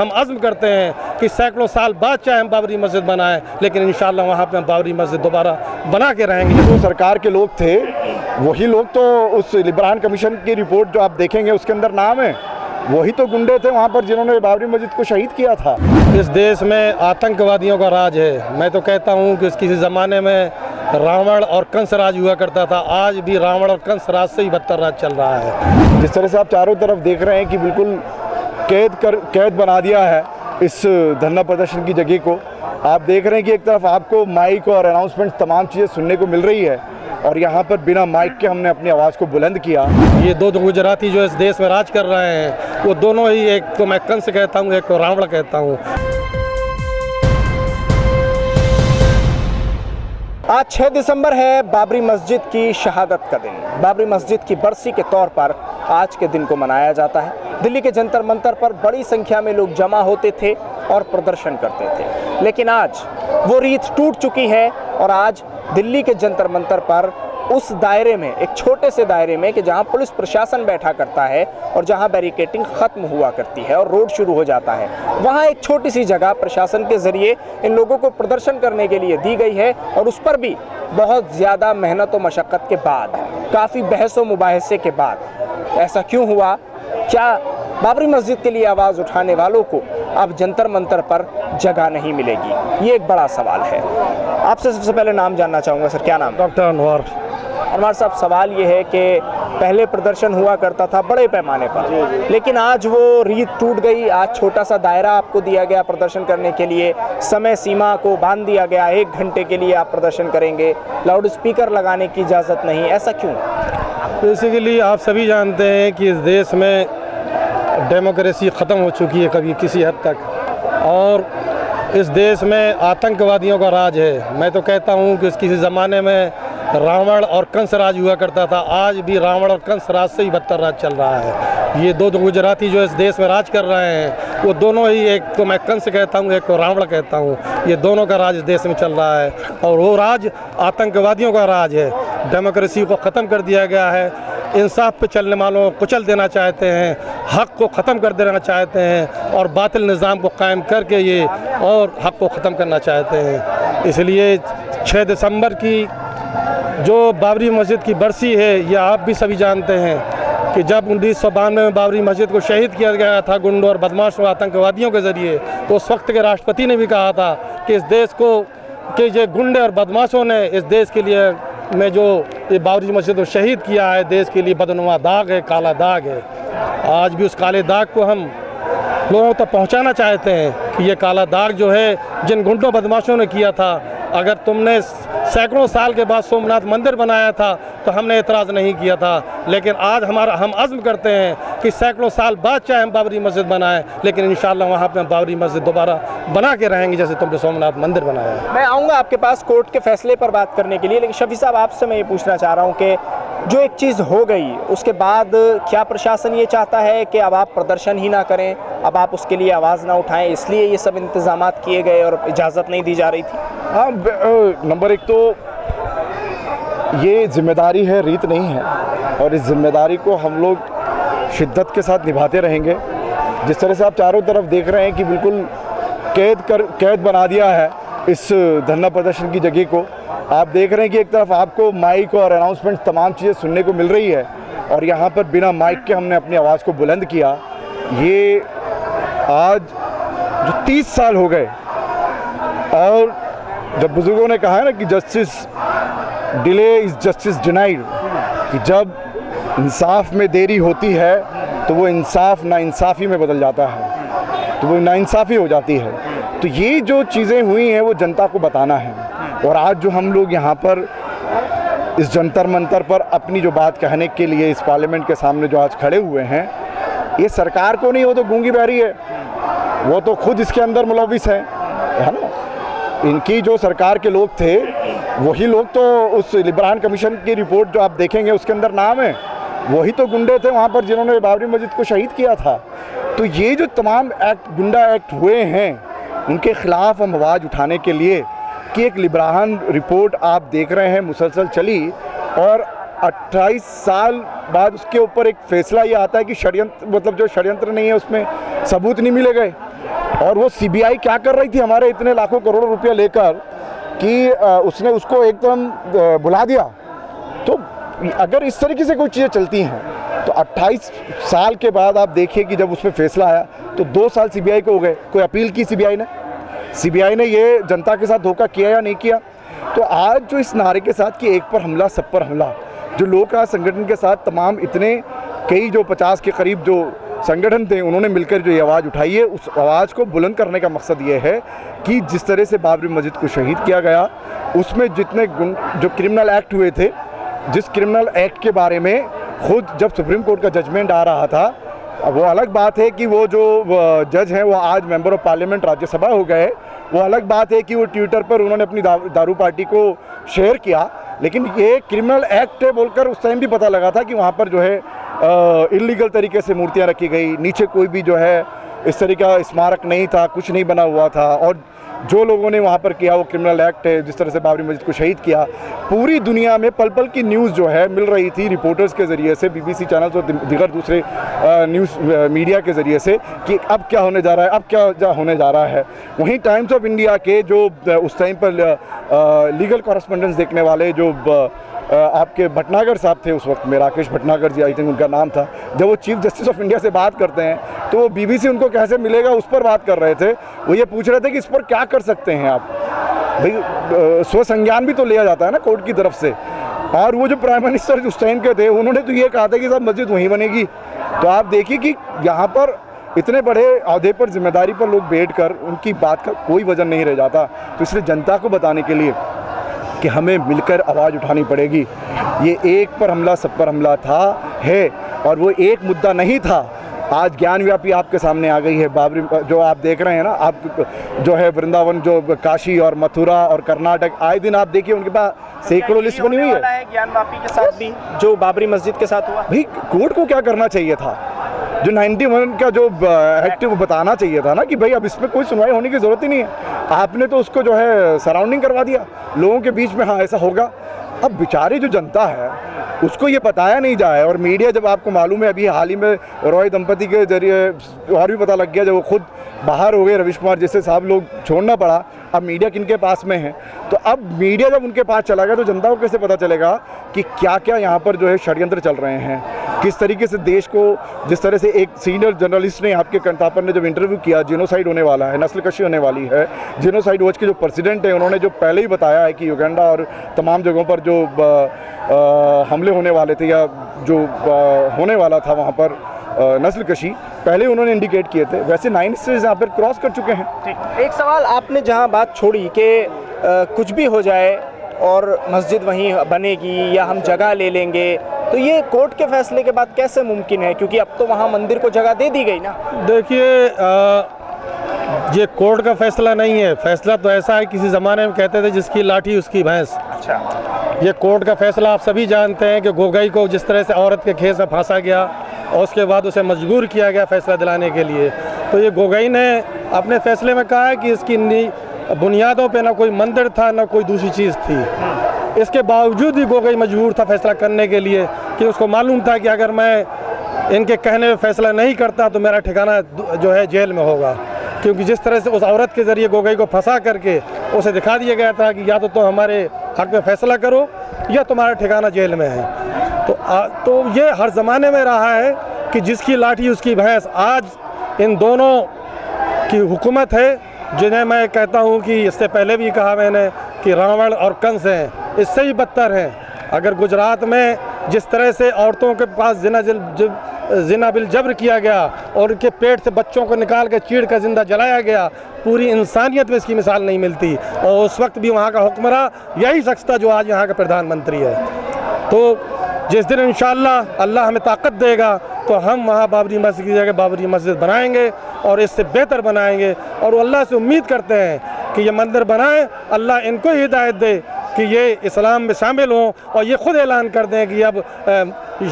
हम अज़्म करते हैं कि सैकड़ों साल बाद चाहे हम बाबरी मस्जिद बनाएं, लेकिन इंशाअल्लाह वहाँ पे हम बाबरी मस्जिद दोबारा बना के रहेंगे। जो सरकार के लोग थे वही लोग तो उस लिब्रान कमीशन की रिपोर्ट जो आप देखेंगे उसके अंदर नाम है, वही तो गुंडे थे वहाँ पर जिन्होंने बाबरी मस्जिद को शहीद किया था। इस देश में आतंकवादियों का राज है। मैं तो कहता हूँ कि किसी ज़माने में रावण और कंस राज हुआ करता था, आज भी रावण और कंस राज से ही बदतर राज चल रहा है। जिस तरह से आप चारों तरफ देख रहे हैं कि बिल्कुल कैद बना दिया है इस धरना प्रदर्शन की जगह को। आप देख रहे हैं कि एक तरफ आपको माइक और अनाउंसमेंट तमाम चीज़ें सुनने को मिल रही है और यहाँ पर बिना माइक के हमने अपनी आवाज़ को बुलंद किया। ये दो गुजराती जो इस देश में राज कर रहे हैं वो दोनों ही, एक को मैं कंस कहता हूँ, एक को रावण कहता हूँ। आज 6 दिसंबर है, बाबरी मस्जिद की शहादत का दिन। बाबरी मस्जिद की बरसी के तौर पर आज के दिन को मनाया जाता है। दिल्ली के जंतर मंतर पर बड़ी संख्या में लोग जमा होते थे और प्रदर्शन करते थे, लेकिन आज वो रीत टूट चुकी है और आज दिल्ली के जंतर मंतर पर उस दायरे में, एक छोटे से दायरे में कि जहां पुलिस प्रशासन बैठा करता है और जहां बैरिकेटिंग ख़त्म हुआ करती है और रोड शुरू हो जाता है, वहां एक छोटी सी जगह प्रशासन के ज़रिए इन लोगों को प्रदर्शन करने के लिए दी गई है और उस पर भी बहुत ज़्यादा मेहनत और मशक्क़त के बाद, काफ़ी बहस व मुबाहिसे के बाद ऐसा क्यों हुआ? क्या बाबरी मस्जिद के लिए आवाज़ उठाने वालों को अब जंतर मंतर पर जगह नहीं मिलेगी? ये एक बड़ा सवाल है। आपसे सबसे पहले नाम जानना चाहूँगा सर, क्या नाम? डॉक्टर अनवर। अनवर साहब, सवाल ये है कि पहले प्रदर्शन हुआ करता था बड़े पैमाने पर, लेकिन आज वो रीत टूट गई। आज छोटा सा दायरा आपको दिया गया प्रदर्शन करने के लिए, समय सीमा को बांध दिया गया, 1 घंटे के लिए आप प्रदर्शन करेंगे, लाउड स्पीकर लगाने की इजाज़त नहीं। ऐसा क्यों? बेसिकली आप सभी जानते हैं कि इस देश में डेमोक्रेसी ख़त्म हो चुकी है कभी किसी हद तक, और इस देश में आतंकवादियों का राज है। मैं तो कहता हूँ कि किसी ज़माने में रावण और कंस राज हुआ करता था, आज भी रावण और कंस राज से ही बदतर राज चल रहा है। ये दो गुजराती जो इस देश में राज कर रहे हैं वो दोनों ही, एक को मैं कंस कहता हूँ, एक को रावण कहता हूँ। ये दोनों का राज इस देश में चल रहा है और वो राज आतंकवादियों का राज है। डेमोक्रेसी को ख़त्म कर दिया गया है, इंसाफ पे चलने वालों को कुचल देना चाहते हैं, हक़ को ख़त्म कर देना चाहते हैं और बातिल निज़ाम को कायम करके ये और हक़ को ख़त्म करना चाहते हैं। इसलिए 6 दिसंबर की जो बाबरी मस्जिद की बरसी है, ये आप भी सभी जानते हैं कि जब 1992 में बाबरी मस्जिद को शहीद किया गया था गुंडों और बदमाशों आतंकवादियों के ज़रिए, तो उस वक्त के राष्ट्रपति ने भी कहा था कि इस देश को, कि ये गुंडे और बदमाशों ने इस देश के लिए में जो ये बाबरी मस्जिद को शहीद किया है, देश के लिए बदनुमा दाग है, काला दाग है। आज भी उस काले दाग को हम लोगों तक पहुंचाना चाहते हैं कि ये काला दाग जो है जिन गुंडों बदमाशों ने किया था, अगर तुमने सैकड़ों साल के बाद सोमनाथ मंदिर बनाया था तो हमने एतराज़ नहीं किया था, लेकिन आज हम अज़्म करते हैं कि सैकड़ों साल बाद चाहे हम बाबरी मस्जिद बनाएं, लेकिन इंशाअल्लाह वहाँ पे हम बाबरी मस्जिद दोबारा बना के रहेंगे जैसे तुमने सोमनाथ मंदिर बनाया है। मैं आऊँगा आपके पास कोर्ट के फैसले पर बात करने के लिए, लेकिन शफी साहब आपसे मैं ये पूछना चाह रहा हूँ कि जो एक चीज़ हो गई उसके बाद क्या प्रशासन ये चाहता है कि अब आप प्रदर्शन ही ना करें, अब आप उसके लिए आवाज़ ना उठाएं, इसलिए ये सब इंतज़ामात किए गए और इजाज़त नहीं दी जा रही थी? हाँ, नंबर एक तो ये जिम्मेदारी है, रीत नहीं है, और इस जिम्मेदारी को हम लोग शिद्दत के साथ निभाते रहेंगे। जिस तरह से आप चारों तरफ देख रहे हैं कि बिल्कुल कैद बना दिया है इस धरना प्रदर्शन की जगह को। आप देख रहे हैं कि एक तरफ आपको माइक और अनाउंसमेंट तमाम चीज़ें सुनने को मिल रही है और यहाँ पर बिना माइक के हमने अपनी आवाज़ को बुलंद किया। ये आज जो 30 साल हो गए, और जब बुजुर्गों ने कहा है ना कि justice delay is justice denied, कि जब इंसाफ में देरी होती है तो वो इंसाफ नाइंसाफ़ी में बदल जाता है, तो वो नाइंसाफ़ी हो जाती है। तो ये जो चीज़ें हुई हैं वो जनता को बताना है, और आज जो हम लोग यहाँ पर इस जंतर मंतर पर अपनी जो बात कहने के लिए इस पार्लियामेंट के सामने जो आज खड़े हुए हैं, ये सरकार को नहीं, वो तो गूंगी बहरी है, वो तो खुद इसके अंदर मुलविस है ना। इनकी जो सरकार के लोग थे वही लोग तो उस लिब्रान कमीशन की रिपोर्ट जो आप देखेंगे उसके अंदर नाम है, वही तो गुंडे थे वहाँ पर जिन्होंने बाबरी मस्जिद को शहीद किया था। तो ये जो तमाम गुंडा एक्ट हुए हैं उनके ख़िलाफ़ हम आवाज़ उठाने के लिए कि एक लिब्रान रिपोर्ट आप देख रहे हैं मुसलसल चली, और 28 साल बाद उसके ऊपर एक फ़ैसला ये आता है कि षड्यंत्र, मतलब जो षड्यंत्र नहीं है उसमें सबूत नहीं मिले गए। और वो सीबीआई क्या कर रही थी हमारे इतने लाखों करोड़ों रुपया लेकर कि उसने उसको एकदम बुला दिया। तो अगर इस तरीके से कोई चीज़ें चलती हैं तो 28 साल के बाद आप देखिए कि जब उस पर फैसला आया तो 2 साल सीबीआई को हो गए। कोई अपील की सीबीआई ने ये जनता के साथ धोखा किया या नहीं किया? तो आज जो इस नारे के साथ कि एक पर हमला सब पर हमला, जो लोक आज संगठन के साथ तमाम इतने कई जो 50 के करीब जो संगठन थे उन्होंने मिलकर जो ये आवाज़ उठाई है, उस आवाज़ को बुलंद करने का मकसद ये है कि जिस तरह से बाबरी मस्जिद को शहीद किया गया, उसमें जितने जो क्रिमिनल एक्ट हुए थे, जिस क्रिमिनल एक्ट के बारे में खुद जब सुप्रीम कोर्ट का जजमेंट आ रहा था, वो अलग बात है कि वो जो जज हैं वो आज मेंबर ऑफ पार्लियामेंट राज्यसभा हो गए। वो अलग बात है कि वो ट्विटर पर उन्होंने अपनी दारू पार्टी को शेयर किया, लेकिन ये क्रिमिनल एक्ट है बोलकर उस टाइम भी पता लगा था कि वहाँ पर जो है इलीगल तरीके से मूर्तियाँ रखी गई, नीचे कोई भी जो है इस तरीके का स्मारक नहीं था, कुछ नहीं बना हुआ था। और जो लोगों ने वहाँ पर किया वो क्रिमिनल एक्ट है, जिस तरह से बाबरी मस्जिद को शहीद किया। पूरी दुनिया में पल पल की न्यूज़ जो है मिल रही थी रिपोर्टर्स के ज़रिए से, बीबीसी चैनल्स और दीगर दूसरे न्यूज़ मीडिया के ज़रिए से कि अब क्या होने जा रहा है, अब क्या होने जा रहा है। वहीं टाइम्स ऑफ इंडिया के जो उस टाइम पर लीगल कॉरेस्पॉन्डेंस देखने वाले जो आपके भटनागर साहब थे उस वक्त में, राकेश भटनागर जी आई थिंक उनका नाम था, जब वो चीफ जस्टिस ऑफ इंडिया से बात करते हैं तो वो बीबीसी उनको कैसे मिलेगा उस पर बात कर रहे थे। वो ये पूछ रहे थे कि इस पर क्या कर सकते हैं आप, भाई स्वसंज्ञान भी तो लिया जाता है ना कोर्ट की तरफ से। और वो जो प्राइम मिनिस्टर उस टाइम के थे उन्होंने तो ये कहा था कि साहब मस्जिद वहीं बनेगी। तो आप देखिए कि यहाँ पर इतने बड़े अहदे पर जिम्मेदारी पर लोग बैठकर उनकी बात का कोई वजन नहीं रह जाता। तो इसलिए जनता को बताने के लिए कि हमें मिलकर आवाज़ उठानी पड़ेगी। ये एक पर हमला सब पर हमला था है, और वो एक मुद्दा नहीं था। आज ज्ञानव्यापी आपके सामने आ गई है। बाबरी जो आप देख रहे हैं ना, आप जो है वृंदावन, जो काशी और मथुरा और कर्नाटक, आए दिन आप देखिए उनके पास सैकड़ों लिस्ट बनी हुई है। ज्ञानव्यापी के साथ भी जो बाबरी मस्जिद के साथ हुआ, भाई कोर्ट को क्या करना चाहिए था? जो 91 का जो एक्ट वो बताना चाहिए था ना कि भाई अब इसमें कोई सुनवाई होने की ज़रूरत ही नहीं है। आपने तो उसको जो है सराउंडिंग करवा दिया लोगों के बीच में, हाँ ऐसा होगा। अब बेचारी जो जनता है उसको ये बताया नहीं जाए, और मीडिया जब आपको मालूम है अभी हाल ही में रॉय दंपति के जरिए और भी पता लग गया, जब वो खुद बाहर हो गए, रविश कुमार जैसे साहब लोग छोड़ना पड़ा, अब मीडिया किनके पास में है। तो अब मीडिया जब उनके पास चला गया तो जनता को कैसे पता चलेगा कि क्या क्या यहाँ पर जो है षड्यंत्र चल रहे हैं, किस तरीके से देश को, जिस तरह से एक सीनियर जर्नलिस्ट ने आपके कंतापर ने जब इंटरव्यू किया, जेनोसाइड होने वाला है, नस्लकशी होने वाली है। जेनोसाइड वॉच के जो प्रेसिडेंट हैं उन्होंने जो पहले ही बताया है कि युगांडा और तमाम जगहों पर जो हमले होने वाले थे या जो होने वाला था वहाँ पर नस्लकशी, पहले उन्होंने इंडिकेट किए थे। वैसे 9 स्टेट्स यहाँ पर क्रॉस कर चुके हैं। ठीक, एक सवाल आपने जहाँ बात छोड़ी कि कुछ भी हो जाए और मस्जिद वहीं बनेगी या हम जगह ले लेंगे, तो ये कोर्ट के फैसले के बाद कैसे मुमकिन है? क्योंकि अब तो वहाँ मंदिर को जगह दे दी गई ना। देखिए ये कोर्ट का फैसला नहीं है। फैसला तो ऐसा है, किसी ज़माने में कहते थे जिसकी लाठी उसकी भैंस। अच्छा, ये कोर्ट का फैसला आप सभी जानते हैं कि गोगई को जिस तरह से औरत के खेस में फंसा गया और उसके बाद उसे मजबूर किया गया फैसला दिलाने के लिए। तो ये गोगई ने अपने फैसले में कहा है कि इसकी बुनियादों पे ना कोई मंदिर था ना कोई दूसरी चीज़ थी। इसके बावजूद भी गोगई मजबूर था फैसला करने के लिए, कि उसको मालूम था कि अगर मैं इनके कहने में फैसला नहीं करता तो मेरा ठिकाना जो है जेल में होगा। क्योंकि जिस तरह से उस औरत के ज़रिए गोगई को फंसा करके उसे दिखा दिया गया था कि या तो हमारे हक़ में फ़ैसला करो या तुम्हारा ठिकाना जेल में है। तो ये हर ज़माने में रहा है कि जिसकी लाठी उसकी भैंस। आज इन दोनों की हुकूमत है, जिन्हें मैं कहता हूँ कि इससे पहले भी कहा मैंने कि रावण और कंस हैं, इससे ही बदतर हैं। अगर गुजरात में जिस तरह से औरतों के पास जिना बिल जब्र किया गया और उनके पेट से बच्चों को निकाल के चीड़ कर जिंदा जलाया गया, पूरी इंसानियत में इसकी मिसाल नहीं मिलती। और उस वक्त भी वहाँ का हुक्मरान यही शख्स था जो आज यहाँ का प्रधानमंत्री है। तो जिस दिन इंशाअल्लाह अल्लाह हमें ताकत देगा तो हम वहाँ बाबरी मस्जिद की जगह बाबरी मस्जिद बनाएंगे और इससे बेहतर बनाएंगे। और अल्लाह से उम्मीद करते हैं कि ये मंदिर बनाएं, अल्लाह इनको ही हिदायत दे कि ये इस्लाम में शामिल हों और ये ख़ुद ऐलान कर दें कि अब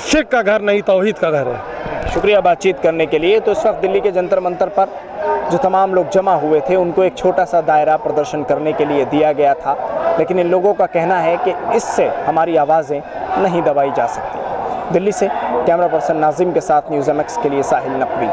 शिर्क का घर नहीं तौहीद का घर है। शुक्रिया बातचीत करने के लिए। तो इस वक्त दिल्ली के जंतर मंतर पर जो तमाम लोग जमा हुए थे उनको एक छोटा सा दायरा प्रदर्शन करने के लिए दिया गया था, लेकिन इन लोगों का कहना है कि इससे हमारी आवाज़ें नहीं दबाई जा सकती। दिल्ली से कैमरा पर्सन नाजिम के साथ न्यूज़ MX के लिए साहिल नकवी।